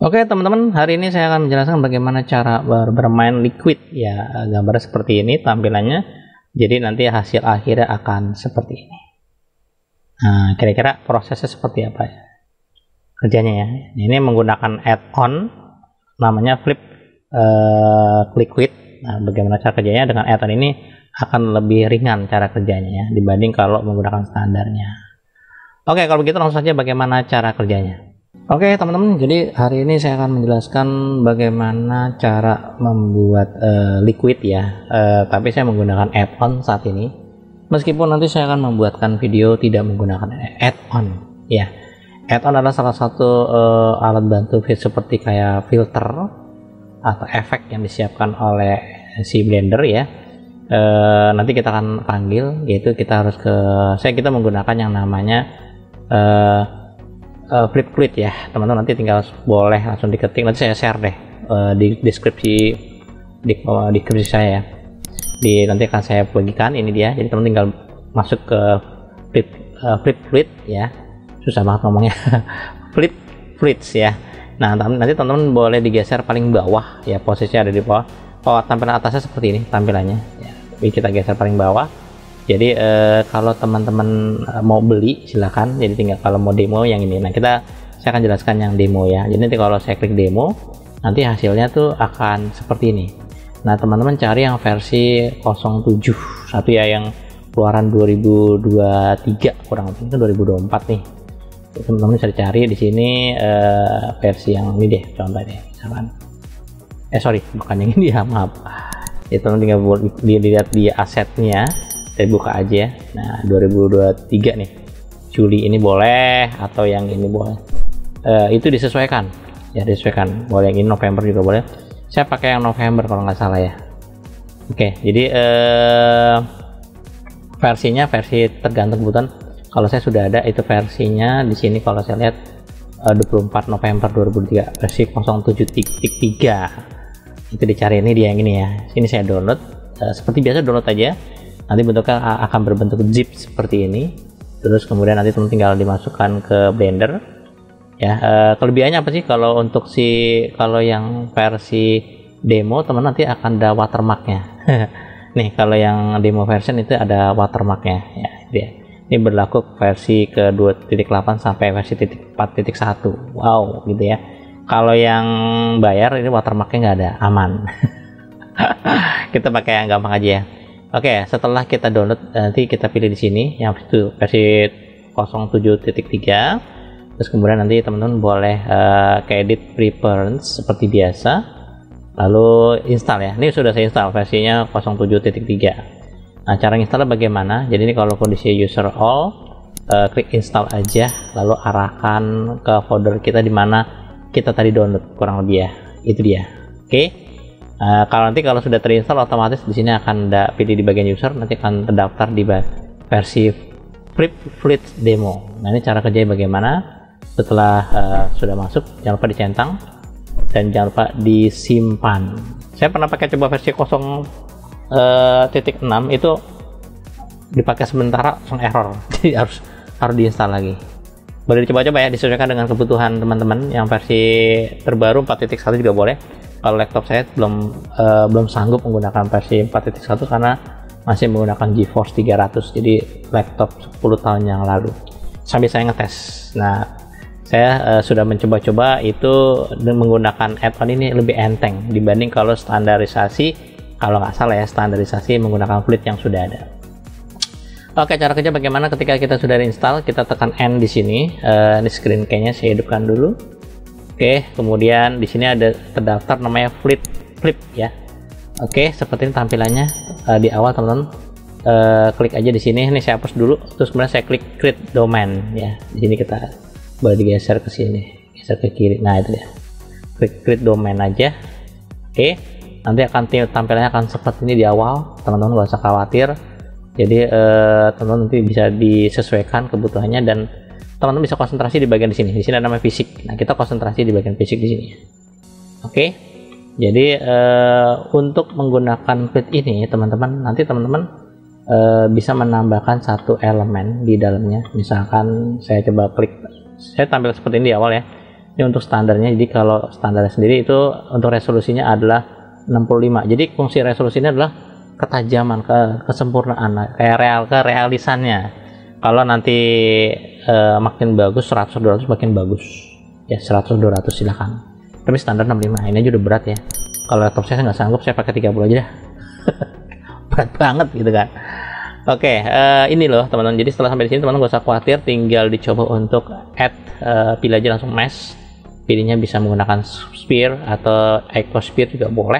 Oke teman-teman, hari ini saya akan menjelaskan bagaimana cara bermain liquid ya. Gambar seperti ini tampilannya, jadi nanti hasil akhirnya akan seperti ini. Nah, kira-kira prosesnya seperti apa ya kerjanya ya. Ini menggunakan add-on namanya Flip Liquid. Nah, bagaimana cara kerjanya dengan add-on ini akan lebih ringan cara kerjanya ya dibanding kalau menggunakan standarnya. Oke, kalau begitu langsung saja bagaimana cara kerjanya. Oke teman-teman, jadi hari ini saya akan menjelaskan bagaimana cara membuat liquid ya, tapi saya menggunakan add-on saat ini, meskipun nanti saya akan membuatkan video tidak menggunakan add-on ya. Add-on adalah salah satu alat bantu seperti kayak filter atau efek yang disiapkan oleh si Blender ya. Nanti kita akan panggil, yaitu kita harus kita menggunakan yang namanya Flip Fluid ya teman-teman. Nanti tinggal boleh langsung diketik, nanti saya share deh di deskripsi saya ya. Nanti akan saya bagikan ini dia, jadi teman tinggal masuk ke Flip Fluid ya, susah banget ngomongnya. Flip Fluids ya. Nah nanti teman-teman boleh digeser paling bawah ya, posisinya ada di bawah. Tampilan atasnya seperti ini tampilannya ya, tapi kita geser paling bawah. Jadi kalau teman-teman mau beli silakan, jadi tinggal kalau mau demo yang ini. Nah saya akan jelaskan yang demo ya. Jadi nanti kalau saya klik demo, nanti hasilnya tuh akan seperti ini. Nah teman-teman cari yang versi 07 satu ya, yang keluaran 2023 kurang lebih, itu 2024 nih. Teman-teman bisa cari di sini versi yang ini deh, contohnya misalkan. Sorry, bukan yang ini ya, maaf. Itu tinggal dilihat di asetnya. Saya buka aja. Nah 2023 nih Juli ini boleh, atau yang ini boleh, itu disesuaikan ya, disesuaikan. Boleh yang ini November juga boleh. Saya pakai yang November kalau nggak salah ya. Oke, jadi versinya versi tergantung kebutuhan. Kalau saya sudah ada itu versinya di sini, kalau saya lihat 24 November 2003 versi 07.3 itu dicari. Ini dia yang ini ya. Sini saya download, seperti biasa download aja. Nanti bentuknya akan berbentuk zip seperti ini. Terus kemudian nanti teman tinggal dimasukkan ke Blender ya. Kelebihannya apa sih kalau untuk kalau yang versi demo teman nanti akan ada watermarknya. Nih kalau yang demo version itu ada watermarknya ya, dia. Ini berlaku versi ke 2.8 sampai versi 4.1. Wow gitu ya. Kalau yang bayar ini watermarknya nggak ada, aman. Kita pakai yang gampang aja ya. Oke, setelah kita download nanti kita pilih di sini yang itu versi 07.3. Terus kemudian nanti teman-teman boleh ke edit preference seperti biasa, lalu install ya. Ini sudah saya install versinya 07.3. Nah cara installnya bagaimana? Jadi ini kalau kondisi user all, klik install aja, lalu arahkan ke folder kita di mana kita tadi download, kurang lebih ya, itu dia. Oke. Kalau sudah terinstall, otomatis di sini akan pilih di bagian user, nanti akan terdaftar di versi Flip Fluid demo. Nah ini cara kerjanya bagaimana. Setelah sudah masuk, jangan lupa dicentang dan jangan lupa disimpan. Saya pernah pakai coba versi 0.6 itu dipakai sementara langsung error, jadi harus diinstal lagi. Boleh dicoba-coba ya, disesuaikan dengan kebutuhan teman-teman. Yang versi terbaru 4.1 juga boleh. Kalau laptop saya belum sanggup menggunakan versi 4.1 karena masih menggunakan GeForce 300, jadi laptop 10 tahun yang lalu sambil saya ngetes. Nah saya sudah mencoba-coba itu menggunakan add-on ini lebih enteng dibanding kalau standarisasi, kalau nggak salah ya, standarisasi menggunakan fluid yang sudah ada. Oke, cara kerja bagaimana ketika kita sudah install, kita tekan N di sini. Ini screen kayaknya saya hidupkan dulu. Oke, kemudian di sini ada terdaftar namanya Flip ya. Oke, seperti ini tampilannya di awal teman-teman. Klik aja di sini. Ini saya hapus dulu. Terus kemudian saya klik Create Domain ya. Di sini kita boleh digeser ke sini, geser ke kiri. Nah itu dia. Klik Create Domain aja. Oke, nanti akan tampilannya akan seperti ini di awal. Teman-teman nggak usah khawatir. Jadi teman-teman nanti bisa disesuaikan kebutuhannya dan teman-teman bisa konsentrasi di bagian di sini. Di sini ada nama fisik. Nah, kita konsentrasi di bagian fisik di sini. Oke. Jadi untuk menggunakan fluid ini, teman-teman, nanti teman-teman bisa menambahkan satu elemen di dalamnya. Misalkan saya coba klik, saya tampil seperti ini di awal ya. Ini untuk standarnya, jadi kalau standarnya sendiri itu untuk resolusinya adalah 65. Jadi fungsi resolusinya adalah ketajaman, kesempurnaan, kayak realisannya. Kalau nanti makin bagus 100 200 makin bagus. Ya 100 200 silakan. Tapi standar 65. Ini aja udah berat ya. Kalau laptop saya nggak sanggup, saya pakai 30 aja dah. Berat banget gitu kan. Oke, ini loh teman-teman. Jadi setelah sampai di sini teman-teman gak usah khawatir, tinggal dicoba untuk add, pilih aja langsung mesh. Pilihnya bisa menggunakan sphere atau icosphere juga boleh.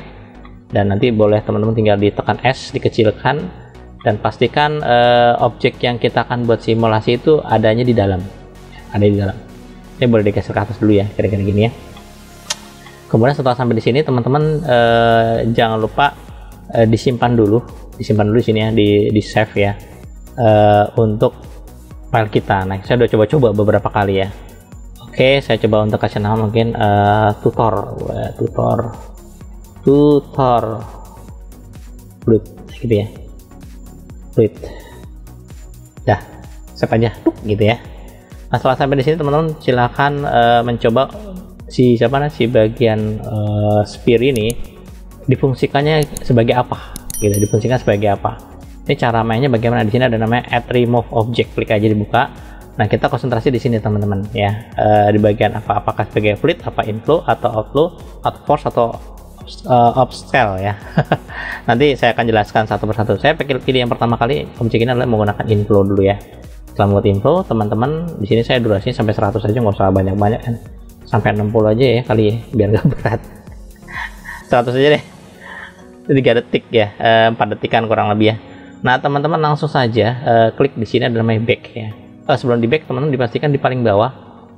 Dan nanti boleh teman-teman tinggal ditekan S, dikecilkan, dan pastikan objek yang kita akan buat simulasi itu adanya di dalam. Ada di dalam. Ini boleh digeser ke atas dulu ya, kira-kira gini ya. Kemudian setelah sampai di sini teman-teman jangan lupa disimpan dulu di sini ya, di save ya, untuk file kita. Nah, saya udah coba-coba beberapa kali ya. Oke, saya coba untuk kasih nama mungkin tutor fluid gitu ya, fluid. Dah, save aja gitu ya. Nah, setelah sampai di sini teman-teman silakan mencoba si bagian sphere ini difungsikannya sebagai apa gitu, difungsikan sebagai apa. Ini cara mainnya bagaimana. Di sini ada namanya add remove object, klik aja dibuka. Nah, kita konsentrasi di sini teman-teman ya, di bagian apa, apakah sebagai fluid, apa inflow atau outflow, outforce atau upscale ya. Nanti saya akan jelaskan satu persatu. Saya pilih yang pertama kali objek ini adalah menggunakan inflow dulu ya. Setelah membuat inflow teman-teman, di sini saya durasinya sampai 100 aja, nggak usah banyak-banyak kan. Sampai 60 aja ya kali ya, biar nggak berat. 100 aja deh, 3 detik ya, 4 detikan kurang lebih ya. Nah teman-teman langsung saja klik di sini, ada namanya back ya. Sebelum di back teman-teman dipastikan di paling bawah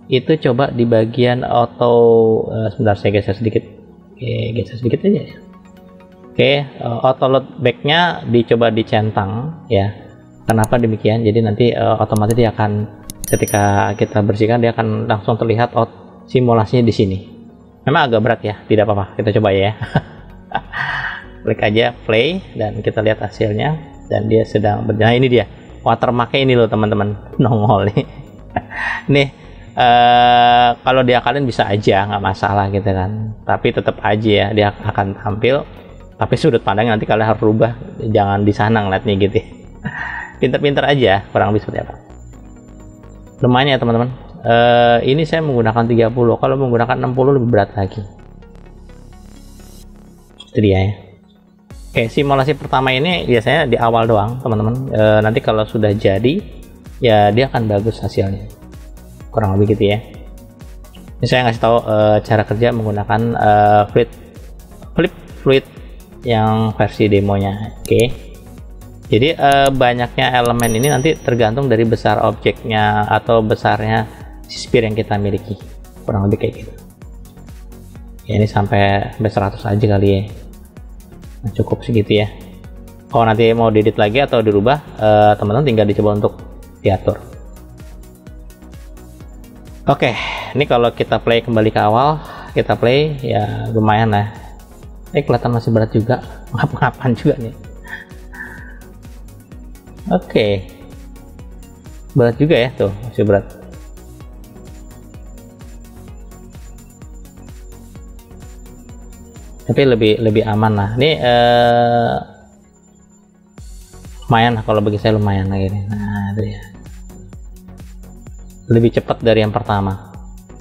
itu coba di bagian auto, sebentar saya geser sedikit. Oke, geser sedikit aja ya. Oke, auto load backnya dicoba dicentang ya. Kenapa demikian? Jadi nanti otomatis dia akan, ketika kita bersihkan dia akan langsung terlihat simulasinya di sini. Memang agak berat ya, tidak apa-apa, kita coba ya. Klik aja play dan kita lihat hasilnya, dan dia sedang berjalan. Ini dia watermarknya ini loh teman-teman, nongol nih. Nih kalau diakalin bisa aja, nggak masalah gitu kan, tapi tetap aja ya dia akan tampil, tapi sudut pandang nanti kalian harus rubah, jangan di sana ngeliatnya gitu. Pinter-pinter aja, kurang lebih seperti apa. Lumayan ya teman-teman. Ini saya menggunakan 30, kalau menggunakan 60 lebih berat lagi. Itu dia ya. Oke, simulasi pertama ini biasanya di awal doang teman-teman. Nanti kalau sudah jadi ya dia akan bagus hasilnya, kurang lebih gitu ya. Ini saya ngasih tahu cara kerja menggunakan fluid yang versi demonya. Oke. Jadi banyaknya elemen ini nanti tergantung dari besar objeknya atau besarnya sphere yang kita miliki, kurang lebih kayak gitu ya. Ini sampai 100 aja kali ya. Nah, cukup segitu ya. Kalau nanti mau diedit lagi atau dirubah, teman-teman tinggal dicoba untuk diatur. Oke, ini kalau kita play kembali ke awal, kita play ya lumayan lah. Ini kelihatan masih berat juga, ngap-ngapan juga nih. Oke, berat juga ya tuh, masih berat. Tapi lebih aman lah. Ini lumayan lah, kalau bagi saya lumayan lah ini. Nah, itu ya. Lebih cepat dari yang pertama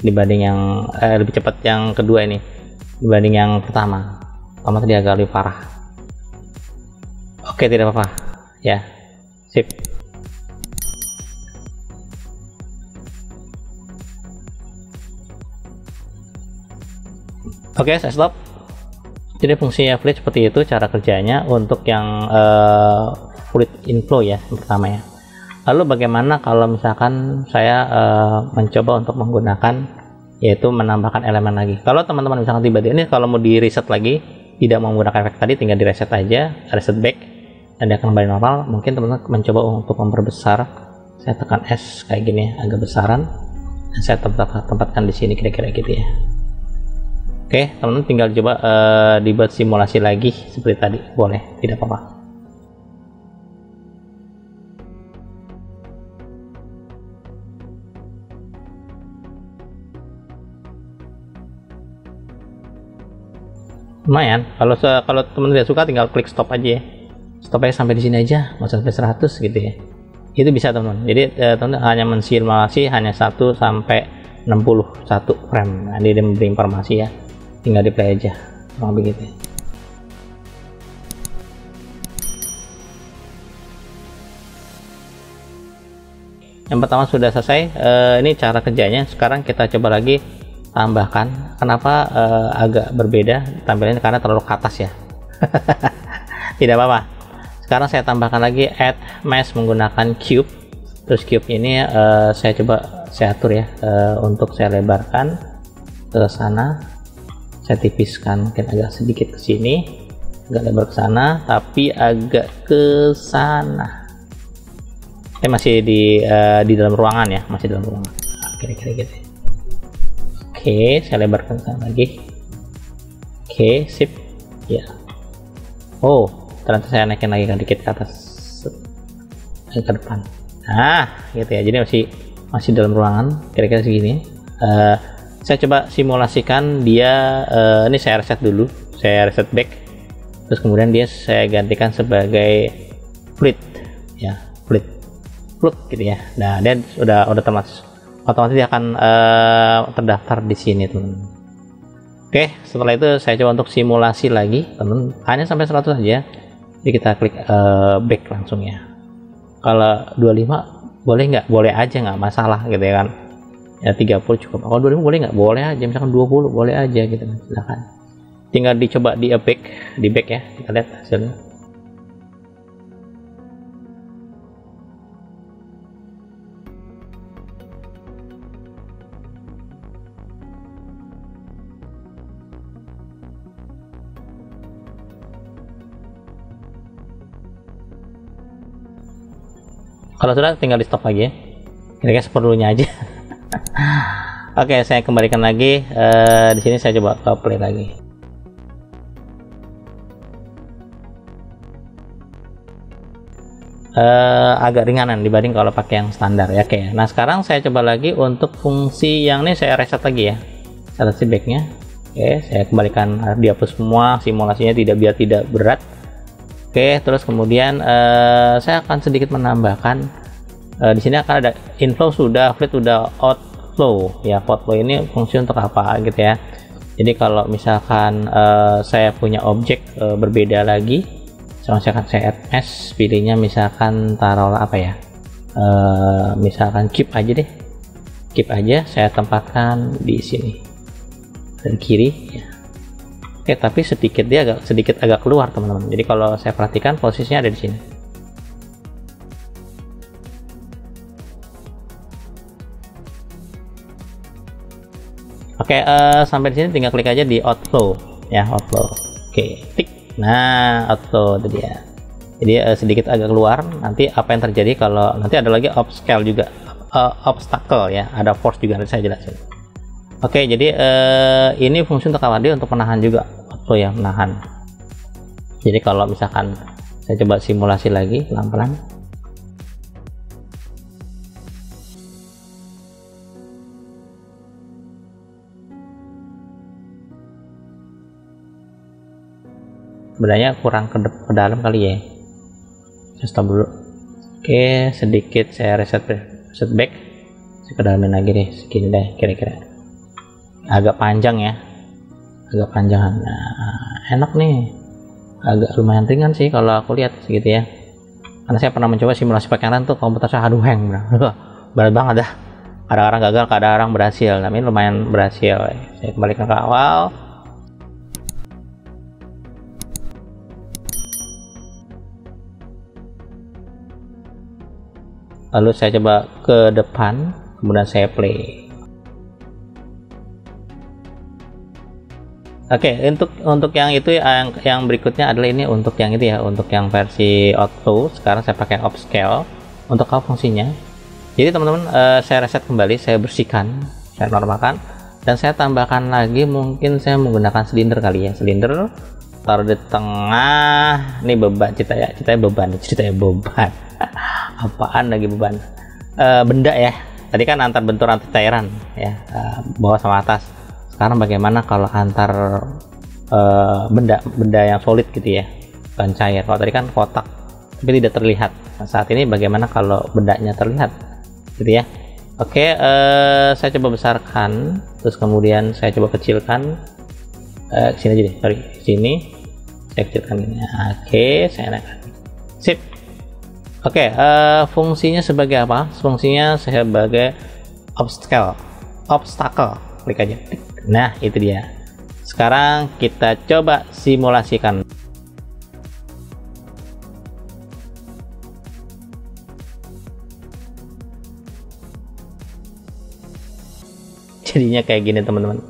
dibanding yang lebih cepat yang kedua ini dibanding yang pertama. Pertama tadi agak lebih parah. Oke, tidak apa-apa ya. Sip. Oke, saya stop. Jadi fungsinya fluid seperti itu cara kerjanya untuk yang fluid inflow ya, yang pertama ya. Lalu bagaimana kalau misalkan saya mencoba untuk menggunakan, yaitu menambahkan elemen lagi. Kalau teman-teman misalkan tiba-tiba ini kalau mau di reset lagi, tidak mau menggunakan efek tadi, tinggal di reset aja, reset back, dan dia akan kembali normal. Mungkin teman-teman mencoba untuk memperbesar. Saya tekan S kayak gini, agak besaran, dan saya tempatkan di sini kira-kira gitu ya. Oke, teman-teman tinggal coba dibuat simulasi lagi seperti tadi, boleh, tidak apa-apa. lumayan. Kalau teman tidak suka tinggal klik stop aja ya. Stop aja sampai di sini aja, nggak sampai 100 gitu ya. Itu bisa teman-teman. Jadi teman-teman hanya mensimulasi hanya 1 sampai 61 frame. Nah, dia memberi informasi ya. Tinggal di play aja. Kurang begitu. Yang pertama sudah selesai. Ini cara kerjanya. Sekarang kita coba lagi tambahkan. Kenapa agak berbeda tampilannya? Karena terlalu ke atas ya. Tidak apa-apa. Sekarang saya tambahkan lagi add mesh menggunakan cube. Terus cube ini saya coba saya atur ya, untuk saya lebarkan ke sana. Saya tipiskan mungkin agak sedikit ke sini, agak lebar ke sana, tapi agak ke sana. Masih di dalam ruangan ya, masih dalam ruangan. Kira-kira gitu. Oke, saya lebarkan ke sana lagi. Oke, sip. Ya. Oh, ternyata saya naikin lagi sedikit ke atas, ke depan. Nah, gitu ya. Jadi masih dalam ruangan, kira-kira segini. Saya coba simulasikan dia. Ini saya reset dulu, saya reset back. Terus kemudian dia saya gantikan sebagai fluid, ya, fluid gitu ya. Nah, dia udah otomatis dia akan terdaftar di sini, teman. Oke, setelah itu saya coba untuk simulasi lagi, teman. Hanya sampai 100 saja. Jadi kita klik back langsung ya. Kalau 25 boleh nggak? Boleh aja, nggak masalah gitu ya kan. Ya 30 cukup. Kalau 25 boleh nggak? Boleh aja. Misalkan 20 boleh aja gitu kan. Silakan. Tinggal dicoba di back ya. Kita lihat hasilnya. Kalau sudah tinggal di stop lagi ya. Kira-kira seperlunya aja. Oke, saya kembalikan lagi. Di sini saya coba ke play lagi. Agak ringanan dibanding kalau pakai yang standar ya. Oke. Nah, sekarang saya coba lagi untuk fungsi yang ini saya reset lagi ya. Saya reset backnya. Oke, saya kembalikan, dihapus semua simulasinya biar tidak berat. Oke, terus kemudian saya akan sedikit menambahkan. Di sini akan ada inflow sudah, fluid sudah, outflow ya. Outflow ini fungsi untuk apa gitu ya. Jadi kalau misalkan saya punya objek berbeda lagi, misalkan saya add mesh, pilihnya misalkan taruhlah apa ya, misalkan cube aja deh, cube aja saya tempatkan di sini dari kiri ya. Oke, tapi dia sedikit agak keluar teman-teman. Jadi kalau saya perhatikan posisinya ada di sini. Oke, sampai di sini tinggal klik aja di outflow ya, outflow. Oke, tik. Nah, outflow itu dia. Jadi sedikit agak keluar. Nanti apa yang terjadi kalau nanti ada lagi upscale juga, obstacle ya, ada force juga, nanti saya jelasin. Oke, jadi ini fungsi untuk apa? Dia untuk menahan juga, outflow ya, menahan. Jadi kalau misalkan saya coba simulasi lagi pelan-pelan. Sebenarnya kurang ke dalam kali ya. Saya stop dulu. Oke, sedikit saya reset back. Saya ke dalamin lagi deh, segini deh kira-kira. Agak panjang ya, agak panjang. Nah, enak nih, agak lumayan ringan sih kalau aku lihat segitu ya. Karena saya pernah mencoba simulasi pakai kanan tuh, komputer saya aduh hang, berat banget dah. Kadang-kadang gagal, kadang-kadang berhasil. Tapi lumayan berhasil. Saya kembalikan ke awal. Lalu saya coba ke depan, kemudian saya play. Oke, untuk yang itu yang berikutnya adalah ini untuk yang itu ya, untuk yang versi auto. Sekarang saya pakai upscale. Untuk apa fungsinya? Jadi teman-teman, saya reset kembali, saya bersihkan, saya normalkan, dan saya tambahkan lagi. Mungkin saya menggunakan silinder kali ya, silinder taruh di tengah. Ini beban ceritanya beban. Apaan lagi beban? Benda ya. Tadi kan antar benturan antar cairan ya, bawah sama atas. Sekarang bagaimana kalau antar benda yang solid gitu ya, bukan cair. Kalau tadi kan kotak tapi tidak terlihat. Nah, saat ini bagaimana kalau bendanya terlihat gitu ya. Oke, saya coba besarkan, terus kemudian saya coba kecilkan. Sini aja deh, sorry, sini saya kecilkan ini. Oke, saya naikkan. Sip. Oke, fungsinya sebagai apa? Fungsinya sebagai obstacle. Klik aja. Nah, itu dia. Sekarang kita coba simulasikan. Jadinya kayak gini teman-teman.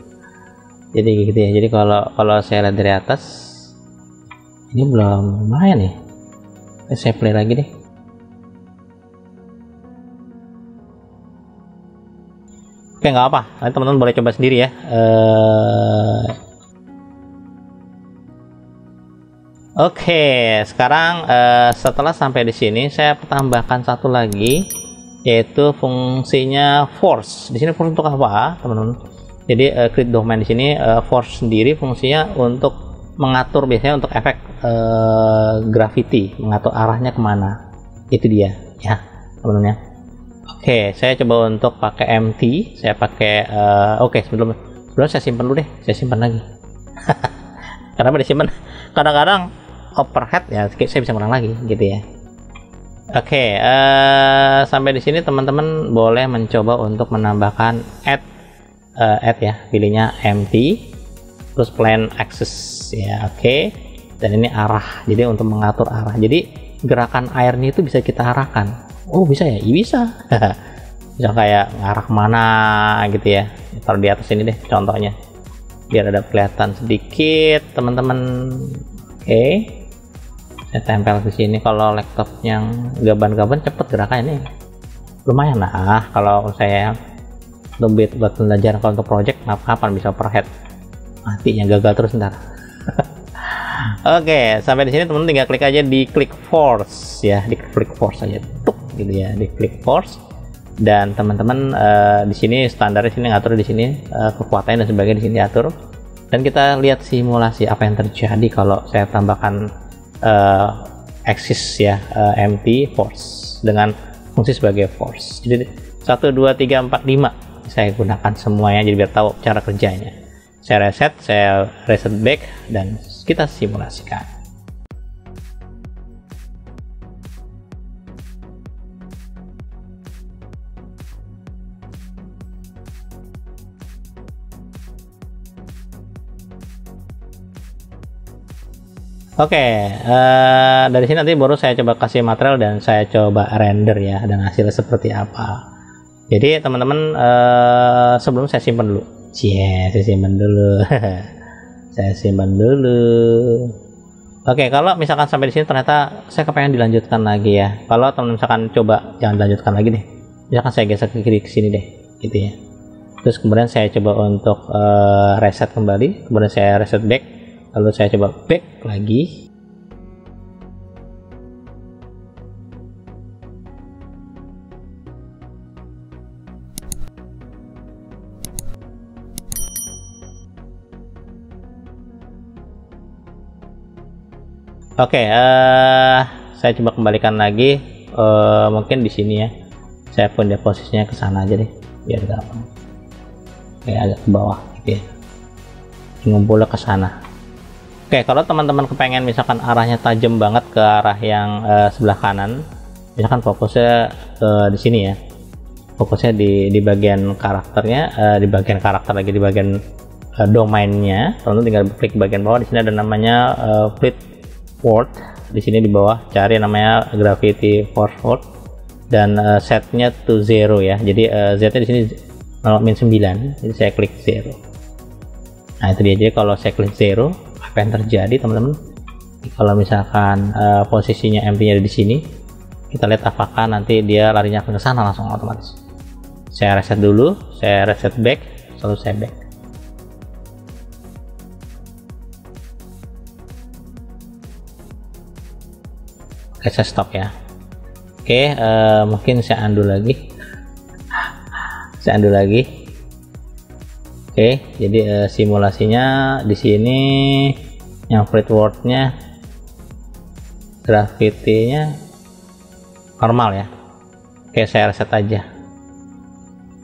Jadi gitu ya. Jadi kalau saya lihat dari atas, ini belum lumayan ya. Saya play lagi deh. Oke, nggak apa. Nanti teman-teman boleh coba sendiri ya. Oke, sekarang setelah sampai di sini, saya tambahkan satu lagi, yaitu fungsinya force. Di sini force untuk apa, teman-teman? Jadi create domain di sini force sendiri fungsinya untuk mengatur, biasanya untuk efek gravity, mengatur arahnya kemana. Itu dia, ya, teman-teman ya. Oke, saya coba untuk pakai empty. Saya pakai oke, sebelum saya simpan dulu deh. Saya simpan lagi. Kenapa disimpan? Kadang-kadang overhead ya, saya bisa ngulang lagi gitu ya. Oke, sampai di sini teman-teman boleh mencoba untuk menambahkan add ya, pilihnya empty, terus plan axis ya. Oke, dan ini arah. Jadi untuk mengatur arah. Jadi gerakan airnya itu bisa kita arahkan. Oh, bisa ya? Iya, bisa. Bisa kayak ngarah kemana gitu ya. Taruh di atas ini deh contohnya, biar ada kelihatan sedikit teman-teman. Oke, saya tempel ke sini. Kalau laptop yang gaban-gaban cepet gerakannya, lumayan lah. Kalau saya lebih buat belajar, kalau untuk project kapan bisa overhead, matinya gagal terus ntar. Oke, sampai di sini teman-teman tinggal klik aja di klik force ya, di klik force aja, tuk gitu ya, di klik force. Dan teman-teman di sini standarnya sini ngatur, di sini kekuatannya dan sebagainya di sini diatur. Dan kita lihat simulasi apa yang terjadi kalau saya tambahkan axis ya, empty force dengan fungsi sebagai force. Jadi 1 2 3 4 5 saya gunakan semuanya, jadi biar tahu cara kerjanya. Saya reset back dan kita simulasikan. Oke, dari sini nanti baru saya coba kasih material dan saya coba render ya, dan hasilnya seperti apa. Jadi teman-teman, sebelum saya simpan dulu. Saya simpan dulu. Saya simpan dulu. Oke, kalau misalkan sampai di sini ternyata saya kepengen dilanjutkan lagi ya. Kalau teman-teman misalkan coba jangan dilanjutkan lagi deh. Misalkan saya geser ke kiri ke sini deh, gitu ya. Terus kemudian saya coba untuk reset kembali, kemudian saya reset back, lalu saya coba back lagi. Oke, saya coba kembalikan lagi, mungkin di sini ya. Saya pindah posisinya ke sana aja deh, biar gampang. Oke, agak ke bawah gitu ya. Ngumpulnya ke sana. Oke, kalau teman-teman kepengen misalkan arahnya tajam banget ke arah yang sebelah kanan, misalkan fokusnya di sini ya. Fokusnya di bagian karakternya, di bagian karakter lagi, di bagian domainnya. Teman-teman tinggal klik bagian bawah, di sini ada namanya fleet Word. Di sini di bawah cari namanya gravity force word dan setnya to 0 ya. Jadi z-nya di sini 0-9. Jadi saya klik 0. Nah, itu dia. Jadi kalau saya klik 0, apa yang terjadi teman-teman? Kalau misalkan posisinya empty-nya di sini, kita lihat apakah nanti dia larinya ke sana langsung otomatis. Saya reset dulu, saya reset back, lalu saya back. Oke, saya stop ya. Oke, mungkin saya undo lagi. Saya undo lagi. Oke, jadi simulasinya di sini yang fluid world-nya, gravity-nya normal ya. Oke, saya reset aja.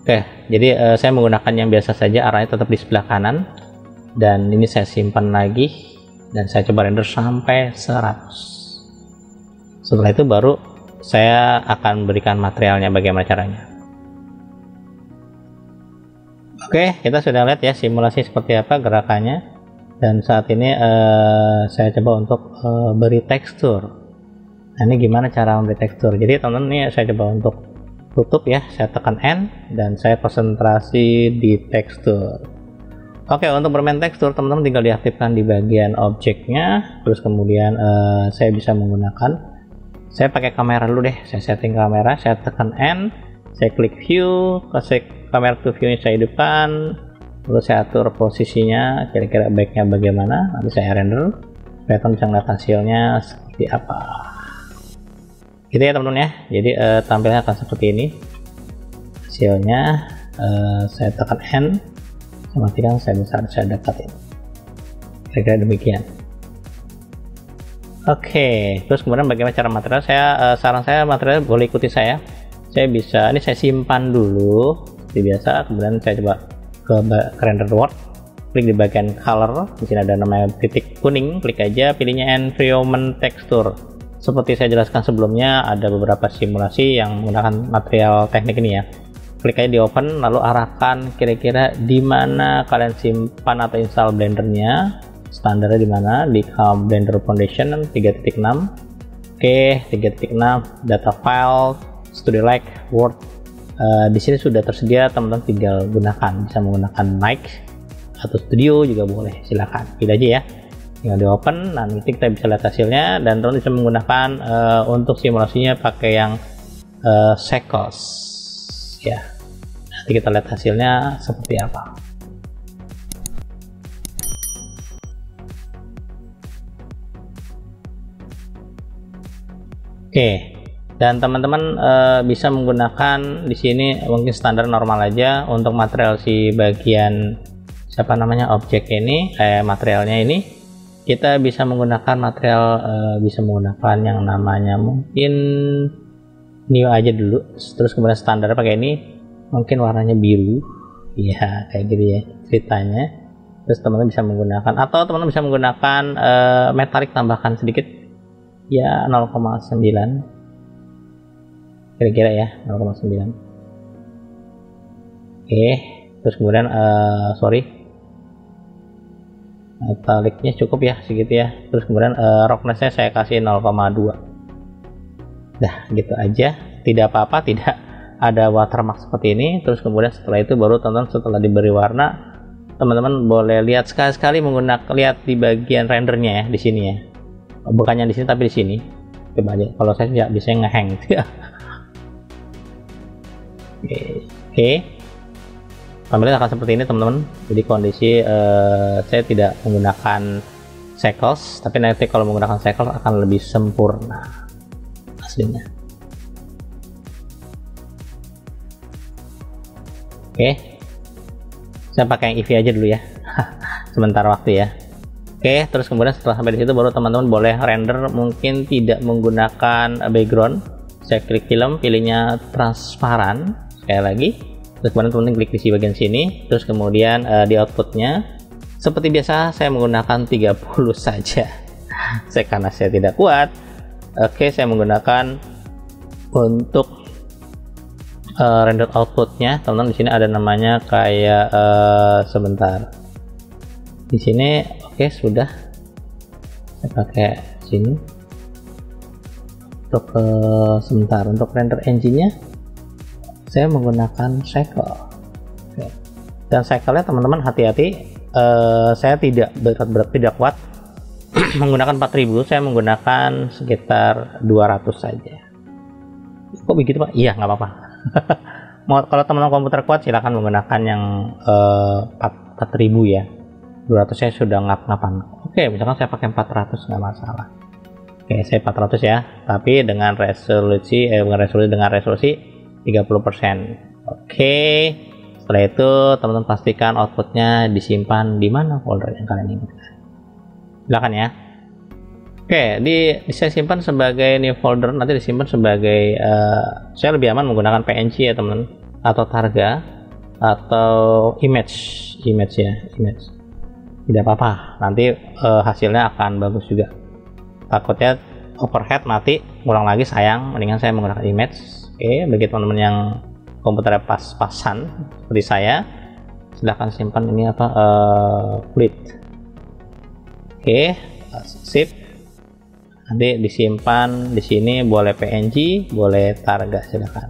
Oke, jadi saya menggunakan yang biasa saja, arahnya tetap di sebelah kanan, dan ini saya simpan lagi dan saya coba render sampai 100. Setelah itu baru saya akan berikan materialnya bagaimana caranya. Oke, kita sudah lihat ya simulasi seperti apa gerakannya, dan saat ini saya coba untuk beri tekstur. Nah, ini gimana cara memberi tekstur? Jadi teman-teman, ini saya coba untuk tutup ya, saya tekan N dan saya konsentrasi di tekstur. Oke, untuk bermain tekstur teman-teman tinggal diaktifkan di bagian objeknya, terus kemudian saya bisa menggunakan, saya pakai kamera dulu deh, saya setting kamera, saya tekan N, saya klik view, kasih kamera to view nya saya hidupkan, lalu saya atur posisinya kira-kira baiknya bagaimana, nanti saya render supaya teman bisa melihat hasilnya seperti apa gitu ya teman-teman ya. Jadi tampilnya akan seperti ini hasilnya. Saya tekan N, matikan, saya bisa dapatin kira-kira demikian. Oke, terus kemudian bagaimana cara material? Saran saya material boleh ikuti saya bisa, ini saya simpan dulu seperti biasa, kemudian saya coba ke render world, klik di bagian color, di sini ada namanya titik kuning, klik aja, pilihnya environment texture. Seperti saya jelaskan sebelumnya, ada beberapa simulasi yang menggunakan material teknik ini ya. Klik aja di open, lalu arahkan kira-kira di mana kalian simpan atau install blendernya, standarnya di mana, di Blender Foundation 3.6. Oke, 3.6 data file Studio Lake Word. Di sini sudah tersedia, teman-teman tinggal gunakan, bisa menggunakan mic atau studio juga boleh, silahkan pilih aja ya, tinggal di open, nanti kita bisa lihat hasilnya, dan teman-teman bisa menggunakan untuk simulasinya pakai yang Cycles ya. Nanti kita lihat hasilnya seperti apa. Oke, dan teman-teman bisa menggunakan di sini mungkin standar normal aja untuk material si bagian siapa namanya objek ini, materialnya ini kita bisa menggunakan material, bisa menggunakan yang namanya mungkin new aja dulu, terus kemudian standar pakai ini, mungkin warnanya biru ya, kayak gitu ya ceritanya. Terus teman-teman bisa menggunakan, atau teman-teman bisa menggunakan metalik, tambahkan sedikit ya, 0,9 kira-kira ya, 0,9. Oke, terus kemudian metaliknya cukup ya segitu ya. Terus kemudian roughness-nya saya kasih 0,2. Dah gitu aja, tidak apa-apa, tidak ada watermark seperti ini. Terus kemudian setelah itu baru teman-teman, setelah diberi warna, teman-teman boleh lihat sekali-sekali menggunakan, lihat di bagian rendernya ya, di sini ya, bukannya di sini tapi di sini. Coba aja, kalau saya nggak bisa ngehang gitu ya. Oke, tampilnya akan seperti ini teman-teman. Jadi kondisi saya tidak menggunakan Cycles, tapi nanti kalau menggunakan Cycles akan lebih sempurna aslinya. Oke, saya pakai yang EV aja dulu ya sebentar waktu ya. Oke, terus kemudian setelah sampai di situ baru teman-teman boleh render, mungkin tidak menggunakan background. Saya klik film, pilihnya transparan sekali lagi, terus kemudian teman-teman klik di bagian sini, terus kemudian di outputnya seperti biasa saya menggunakan 30 saja karena saya tidak kuat. Oke, saya menggunakan untuk render outputnya, teman-teman. Di sini ada namanya kayak sebentar di sini. Oke, sudah saya pakai sini untuk sebentar untuk render engine-nya saya menggunakan cycle. Oke. Dan cycle-nya teman-teman hati-hati, saya tidak berat tidak kuat menggunakan 4000, saya menggunakan sekitar 200 saja. Kok begitu Pak? Iya, nggak apa-apa. Kalau teman-teman komputer kuat silahkan menggunakan yang 4000 ya. 200 saya sudah ngap-ngapan. Oke, misalkan saya pakai 400 nggak masalah. Oke, saya 400 ya, tapi dengan resolusi dengan resolusi 30%. Oke, Setelah itu teman-teman pastikan outputnya disimpan di mana folder yang kalian inginkan. Silakan ya. Oke, saya simpan sebagai new folder, nanti disimpan sebagai saya lebih aman menggunakan PNG ya teman, atau Targa atau image ya, image. Tidak apa-apa, nanti hasilnya akan bagus juga. Takutnya overhead mati, ulang lagi sayang, mendingan saya menggunakan image. Oke, bagi teman-teman yang komputernya pas-pasan seperti saya, silahkan simpan ini apa, fleet. Oke, sip. Nanti disimpan di sini, boleh PNG, boleh Targa, silakan.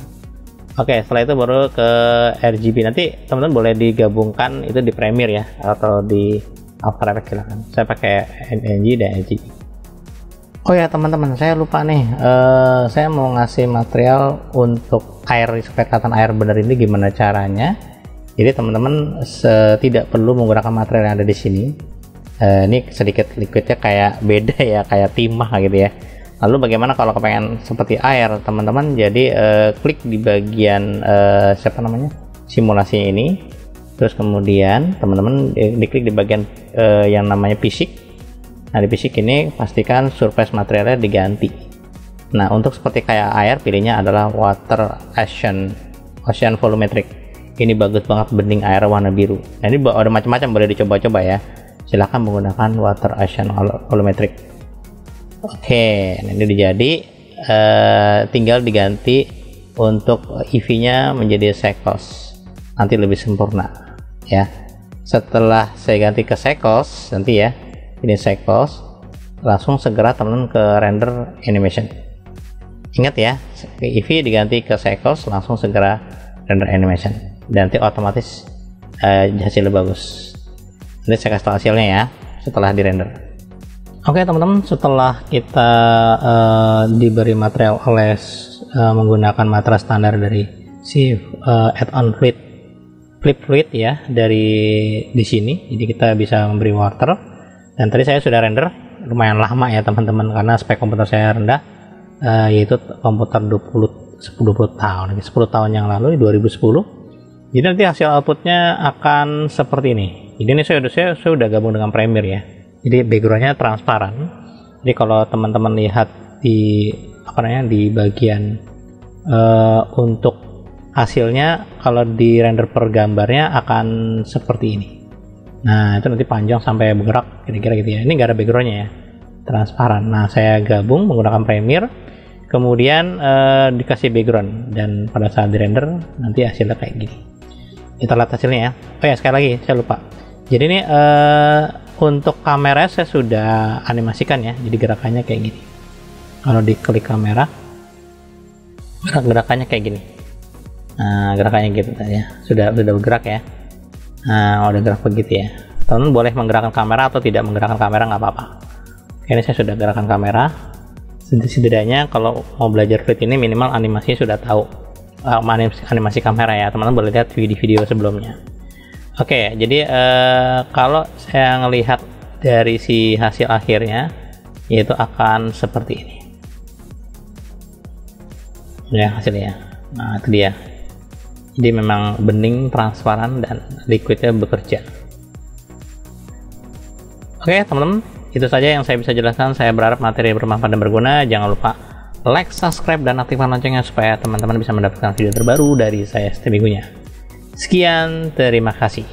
Oke, setelah itu baru ke RGB. Nanti teman-teman boleh digabungkan itu di Premiere ya, atau di After Effects, silakan. Saya pakai PNG dan RGB. Oh ya teman-teman, saya lupa nih, saya mau ngasih material untuk air supaya kelihatan air bener, ini gimana caranya. Jadi teman-teman tidak perlu menggunakan material yang ada di sini. Ini sedikit liquidnya kayak beda ya, kayak timah gitu ya. Lalu bagaimana kalau kepengen seperti air teman-teman? Jadi klik di bagian simulasinya ini, terus kemudian teman-teman diklik di bagian yang namanya fisik. Nah di fisik ini pastikan surface materialnya diganti. Nah untuk seperti kayak air, pilihnya adalah water ocean volumetric. Ini bagus banget, bening air warna biru. Nah ini ada macam-macam, boleh dicoba-coba ya. Silahkan menggunakan water ocean volumetric. Oke, nah ini jadi tinggal diganti untuk EV nya menjadi Cycles, nanti lebih sempurna ya. Setelah saya ganti ke Cycles nanti ya, ini Cycles, langsung segera teman-teman ke render animation. Ingat ya, EV diganti ke Cycles, langsung segera render animation, dan nanti otomatis hasilnya bagus. Nanti saya kasih tahu hasilnya ya setelah di render. Oke teman-teman, setelah kita diberi material les menggunakan material standar dari si add-on flip fluid ya, dari di sini, jadi kita bisa memberi water. Dan tadi saya sudah render lumayan lama ya teman-teman, karena spek komputer saya rendah, yaitu komputer 10 tahun 10 tahun yang lalu, 2010. Jadi nanti hasil outputnya akan seperti ini. Jadi ini saya sudah gabung dengan Premiere ya. Jadi backgroundnya transparan. Jadi kalau teman-teman lihat di di bagian untuk hasilnya, kalau di render per gambarnya akan seperti ini. Nah itu nanti panjang sampai bergerak kira-kira gitu ya. Ini nggak ada backgroundnya ya, transparan. Nah saya gabung menggunakan Premiere, kemudian dikasih background, dan pada saat di render nanti hasilnya kayak gini. Kita lihat hasilnya ya. Oh ya, sekali lagi saya lupa. Jadi ini untuk kamera saya sudah animasikan ya, jadi gerakannya kayak gini. Kalau diklik kamera, gerakannya kayak gini. Nah gerakannya gitu ya, sudah bergerak ya. Nah udah gerak begitu ya. Teman-teman boleh menggerakkan kamera atau tidak menggerakkan kamera, nggak apa-apa. Ini saya sudah gerakan kamera. Setidaknya kalau mau belajar Fluid ini minimal animasinya sudah tahu animasi kamera ya. Teman-teman boleh lihat video-video sebelumnya. Oke, jadi kalau saya ngelihat dari si hasil akhirnya, yaitu akan seperti ini ya hasilnya. Nah itu dia, jadi memang bening, transparan, dan liquidnya bekerja. Oke teman-teman, itu saja yang saya bisa jelaskan. Saya berharap materi bermanfaat dan berguna. Jangan lupa like, subscribe, dan aktifkan loncengnya supaya teman-teman bisa mendapatkan video terbaru dari saya setiap minggunya. Sekian, terima kasih.